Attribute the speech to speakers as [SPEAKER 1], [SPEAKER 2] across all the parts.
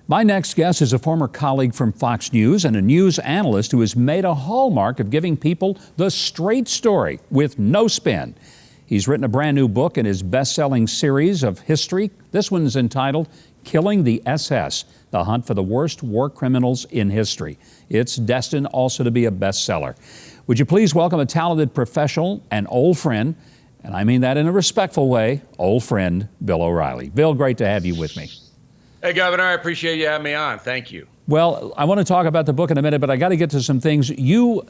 [SPEAKER 1] My next guest is a former colleague from Fox News and a news analyst who has made a hallmark of giving people the straight story with no spin. He's written a brand new book in his best-selling series of history. This one's entitled Killing the SS, The Hunt for the Worst War Criminals in History. It's destined also to be a bestseller. Would you please welcome a talented professional and old friend, and I mean that in a respectful way, old friend Bill O'Reilly. Bill, great to have you with me.
[SPEAKER 2] Hey, Governor, I appreciate you having me on. Thank you.
[SPEAKER 1] Well, I want to talk about the book in a minute, but I got to get to some things. You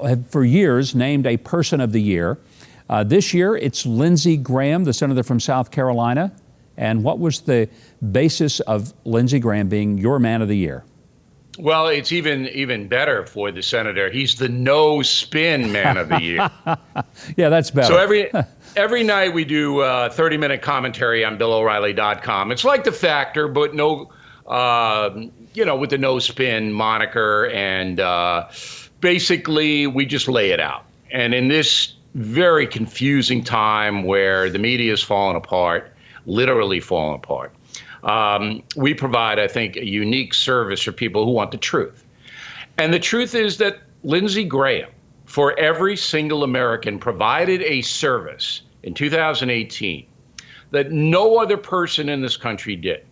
[SPEAKER 1] have for years named a Person of the Year. This year, it's Lindsey Graham, the senator from South Carolina. And what was the basis of Lindsey Graham being your Man of the Year?
[SPEAKER 2] Well, it's even better for the senator. He's the no-spin Man of the Year.
[SPEAKER 1] Yeah, that's better.
[SPEAKER 2] So every night we do 30-minute commentary on BillO'Reilly.com. It's like The Factor, but no, with the no-spin moniker. And basically, we just lay it out. And in this very confusing time where the media is falling apart, literally falling apart, we provide, I think, a unique service for people who want the truth. And the truth is that Lindsey Graham, for every single American, provided a service in 2018 that no other person in this country did.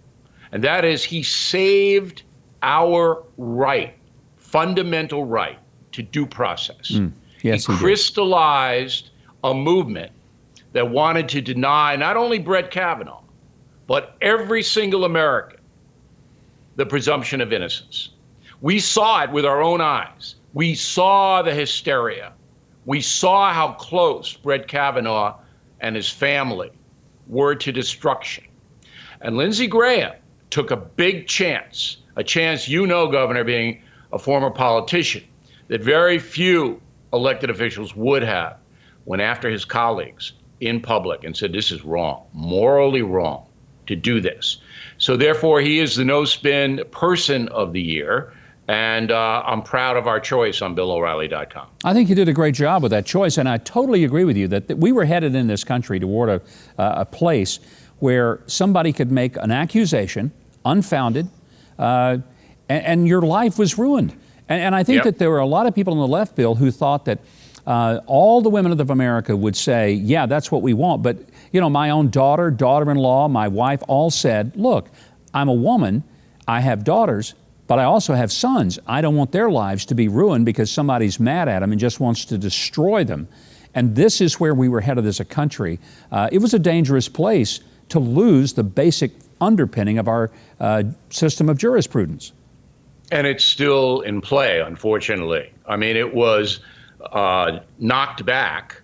[SPEAKER 2] And that is, he saved our right, fundamental right to due process.
[SPEAKER 1] Yes,
[SPEAKER 2] he crystallized a movement that wanted to deny not only Brett Kavanaugh, but every single American the presumption of innocence. We saw it with our own eyes. We saw the hysteria. We saw how close Brett Kavanaugh and his family were to destruction. And Lindsey Graham took a big chance, a chance, Governor, being a former politician, that very few elected officials would have, went after his colleagues in public and said, this is wrong, morally wrong to do this. So therefore, he is the no-spin Person of the Year. And I'm proud of our choice on BillO'Reilly.com.
[SPEAKER 1] I think you did a great job with that choice, and I totally agree with you that we were headed in this country toward a place where somebody could make an accusation, unfounded, and your life was ruined. And I think that there were a lot of people on the left, Bill, who thought that all the women of America would say, yeah, that's what we want. But, my own daughter, daughter-in-law, my wife all said, look, I'm a woman, I have daughters, but I also have sons. I don't want their lives to be ruined because somebody's mad at them and just wants to destroy them. And this is where we were headed as a country. It was a dangerous place to lose the basic underpinning of our system of jurisprudence.
[SPEAKER 2] And it's still in play, unfortunately. I mean, it was knocked back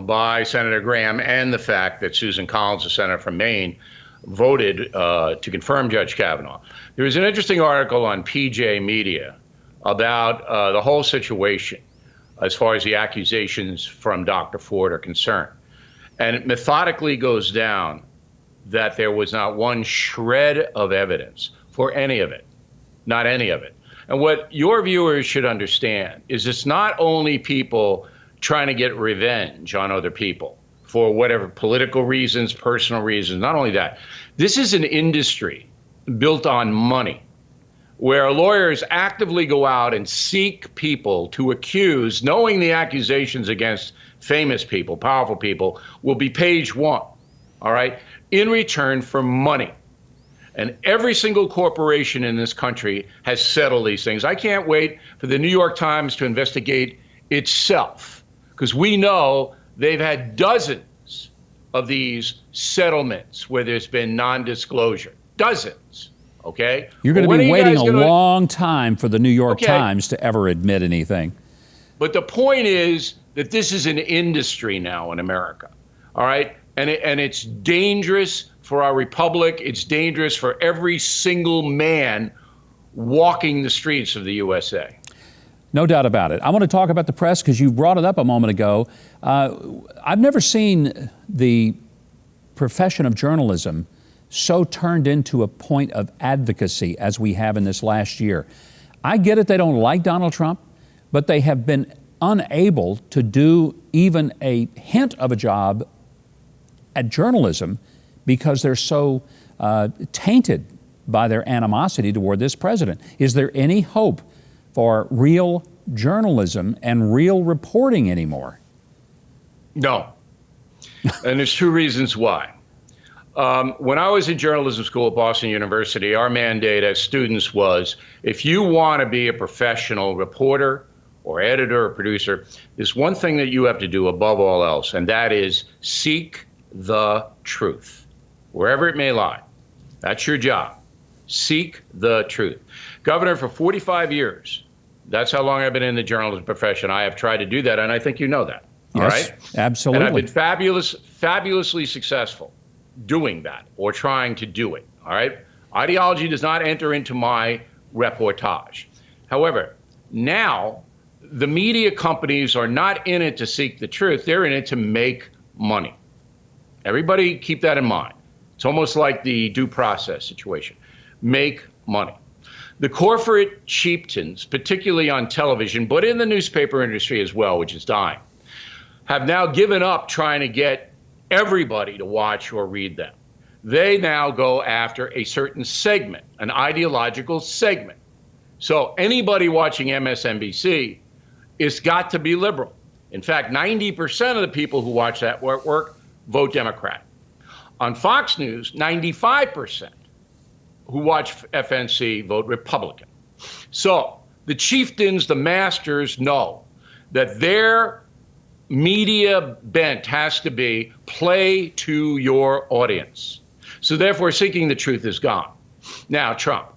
[SPEAKER 2] by Senator Graham and the fact that Susan Collins, the senator from Maine, voted to confirm Judge Kavanaugh. There was an interesting article on PJ Media about the whole situation as far as the accusations from Dr. Ford are concerned. And it methodically goes down that there was not one shred of evidence for any of it, not any of it. And what your viewers should understand is it's not only people trying to get revenge on other people for whatever political reasons, personal reasons, not only that. This is an industry built on money, where lawyers actively go out and seek people to accuse, knowing the accusations against famous people, powerful people, will be page one, all right, in return for money. And every single corporation in this country has settled these things. I can't wait for the New York Times to investigate itself, because we know they've had dozens of these settlements where there's been non-disclosure. Dozens, okay?
[SPEAKER 1] You're going to be waiting a long time for the New York Times to ever admit anything.
[SPEAKER 2] But the point is that this is an industry now in America, all right? And it's dangerous for our republic. It's dangerous for every single man walking the streets of the USA.
[SPEAKER 1] No doubt about it. I want to talk about the press because you brought it up a moment ago. I've never seen the profession of journalism so turned into a point of advocacy as we have in this last year. I get it, they don't like Donald Trump, but they have been unable to do even a hint of a job at journalism because they're so tainted by their animosity toward this president. Is there any hope for real journalism and real reporting anymore?
[SPEAKER 2] No. And there's two reasons why. When I was in journalism school at Boston University, our mandate as students was, if you want to be a professional reporter or editor or producer, there's one thing that you have to do above all else, and that is seek the truth, wherever it may lie. That's your job. Seek the truth. Governor, for 45 years, that's how long I've been in the journalism profession. I have tried to do that, and I think you know that.
[SPEAKER 1] Yes,
[SPEAKER 2] all right?
[SPEAKER 1] Absolutely.
[SPEAKER 2] And I've been fabulously successful doing that or trying to do it. All right. Ideology does not enter into my reportage. However, now the media companies are not in it to seek the truth. They're in it to make money. Everybody keep that in mind. It's almost like the due process situation. Make money. The corporate chieftains, particularly on television, but in the newspaper industry as well, which is dying, have now given up trying to get everybody to watch or read them. They now go after a certain segment, an ideological segment. So anybody watching MSNBC is got to be liberal. In fact, 90% of the people who watch that work vote Democrat. On Fox News, 95% who watch FNC vote Republican. So the chieftains, the masters, know that their media bent has to be play to your audience. So therefore, seeking the truth is gone. Now, Trump.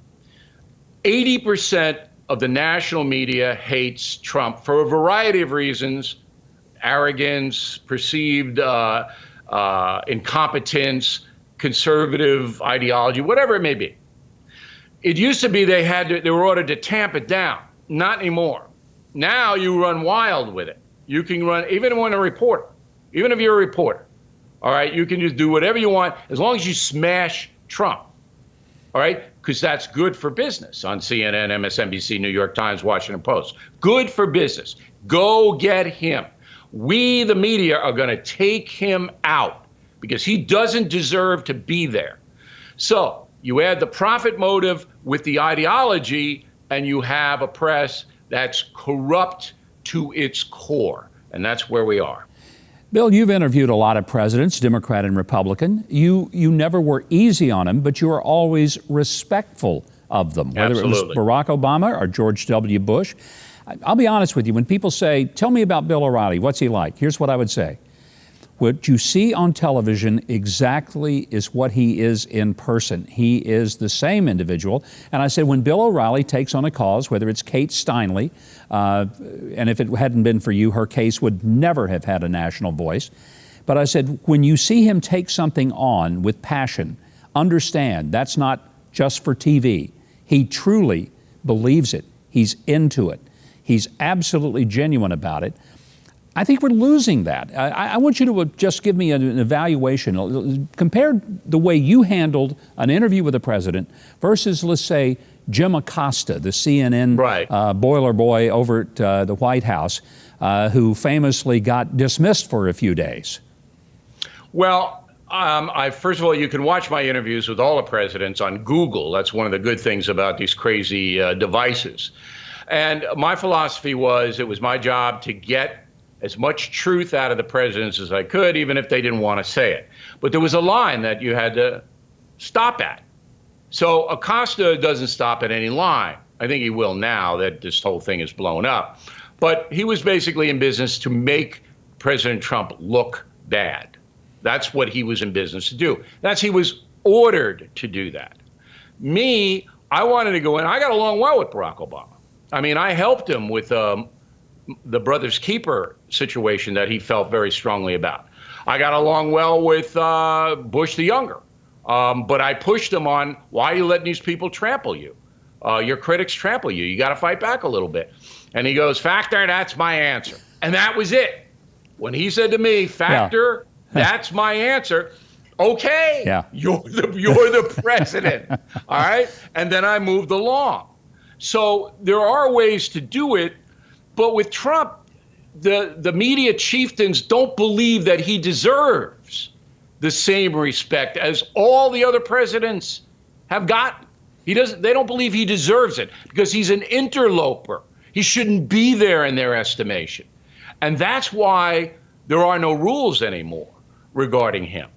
[SPEAKER 2] 80% of the national media hates Trump for a variety of reasons: arrogance, perceived incompetence, conservative ideology, whatever it may be. It used to be they were ordered to tamp it down. Not anymore. Now you run wild with it. You can run, even when a reporter, even if you're a reporter, all right, you can just do whatever you want as long as you smash Trump, all right, because that's good for business on CNN, MSNBC, New York Times, Washington Post. Good for business. Go get him. We, the media, are going to take him out because he doesn't deserve to be there. So you add the profit motive with the ideology, and you have a press that's corrupt to its core, and that's where we are.
[SPEAKER 1] Bill, you've interviewed a lot of presidents, Democrat and Republican. You never were easy on them, but you were always respectful of them, whether
[SPEAKER 2] Absolutely.
[SPEAKER 1] It was Barack Obama or George W. Bush. I'll be honest with you, when people say, tell me about Bill O'Reilly, what's he like? Here's what I would say. What you see on television exactly is what he is in person. He is the same individual. And I said, when Bill O'Reilly takes on a cause, whether it's Kate Steinle, and if it hadn't been for you, her case would never have had a national voice. But I said, when you see him take something on with passion, understand that's not just for TV. He truly believes it. He's into it. He's absolutely genuine about it. I think we're losing that. I want you to just give me an evaluation. Compare the way you handled an interview with the president versus, let's say, Jim Acosta, the CNN boiler boy over at the White House, who famously got dismissed for a few days.
[SPEAKER 2] Well, first of all, you can watch my interviews with all the presidents on Google. That's one of the good things about these crazy devices. And my philosophy was, it was my job to get as much truth out of the presidents as I could, even if they didn't want to say it. But there was a line that you had to stop at. So Acosta doesn't stop at any line. I think he will now that this whole thing is blown up. But he was basically in business to make President Trump look bad. That's what he was in business to do. He was ordered to do that. Me, I wanted to go in. I got along well with Barack Obama. I mean, I helped him with the Brothers Keeper situation that he felt very strongly about. I got along well with Bush the Younger, but I pushed him on, why are you letting these people trample you? Your critics trample you. You got to fight back a little bit. And he goes, Factor, that's my answer. And that was it. When he said to me, Factor, that's my answer. Okay, you're the president. All right. And then I moved along. So there are ways to do it. But with Trump, the media chieftains don't believe that he deserves the same respect as all the other presidents have gotten. They don't believe he deserves it because he's an interloper. He shouldn't be there in their estimation. And that's why there are no rules anymore regarding him.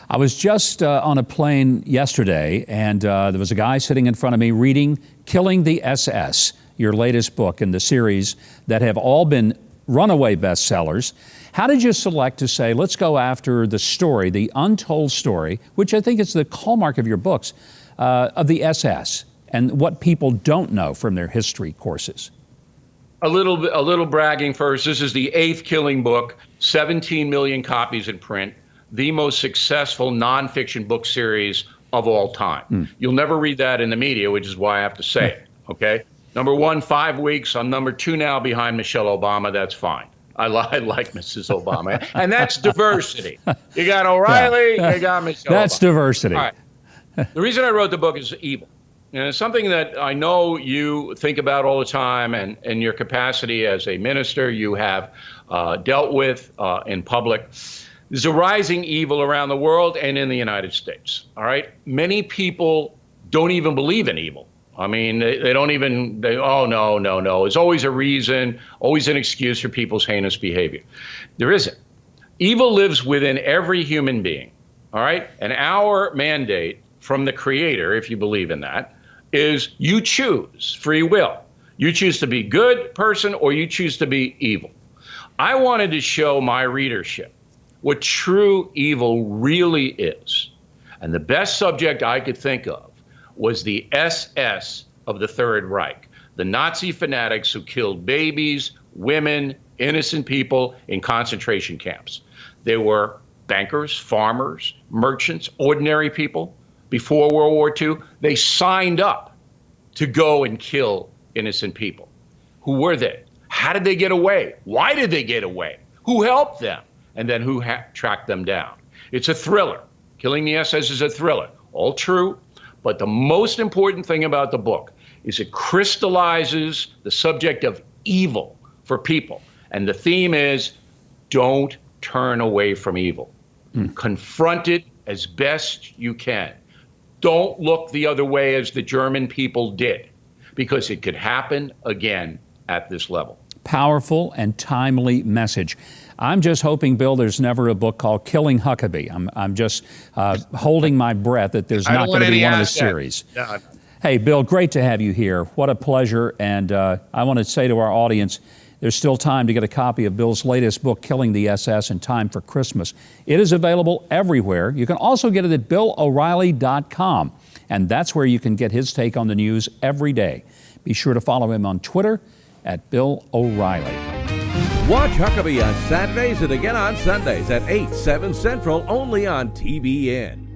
[SPEAKER 1] I was just on a plane yesterday, and there was a guy sitting in front of me reading Killing the SS, your latest book in the series that have all been runaway bestsellers. How did you select to say, let's go after the story, the untold story, which I think is the hallmark of your books, of the SS and what people don't know from their history courses?
[SPEAKER 2] A little bragging first. This is the 8th Killing book, 17 million copies in print, the most successful nonfiction book series of all time. You'll never read that in the media, which is why I have to say it, okay? Number 1, 5 weeks. I'm number 2 now behind Michelle Obama. That's fine. I like Mrs. Obama. And that's diversity. You got O'Reilly, you got Michelle
[SPEAKER 1] That's
[SPEAKER 2] Obama.
[SPEAKER 1] diversity.
[SPEAKER 2] All right. The reason I wrote the book is evil. And it's something that I know you think about all the time, and in your capacity as a minister, you have dealt with in public. There's a rising evil around the world and in the United States. All right. Many people don't even believe in evil. I mean, they don't even, oh, no. There's always a reason, always an excuse for people's heinous behavior. There isn't. Evil lives within every human being. All right. And our mandate from the Creator, if you believe in that, is you choose free will. You choose to be good person or you choose to be evil. I wanted to show my readership what true evil really is. And the best subject I could think of was the SS of the Third Reich, the Nazi fanatics who killed babies, women, innocent people in concentration camps. They were bankers, farmers, merchants, ordinary people. Before World War II, they signed up to go and kill innocent people. Who were they? How did they get away? Why did they get away? Who helped them? And then who tracked them down? It's a thriller. Killing the SS is a thriller. All true. But the most important thing about the book is it crystallizes the subject of evil for people. And the theme is don't turn away from evil. Confront it as best you can. Don't look the other way as the German people did, because it could happen again at this level.
[SPEAKER 1] Powerful and timely message. I'm just hoping, Bill, there's never a book called Killing Huckabee. I'm just holding my breath that there's not going to be one of the series.
[SPEAKER 2] No.
[SPEAKER 1] Hey, Bill, great to have you here. What a pleasure. And I want to say to our audience, there's still time to get a copy of Bill's latest book, Killing the SS, in time for Christmas. It is available everywhere. You can also get it at BillO'Reilly.com. And that's where you can get his take on the news every day. Be sure to follow him on Twitter at Bill O'Reilly.
[SPEAKER 3] Watch Huckabee on Saturdays and again on Sundays at 8, 7 Central, only on TBN.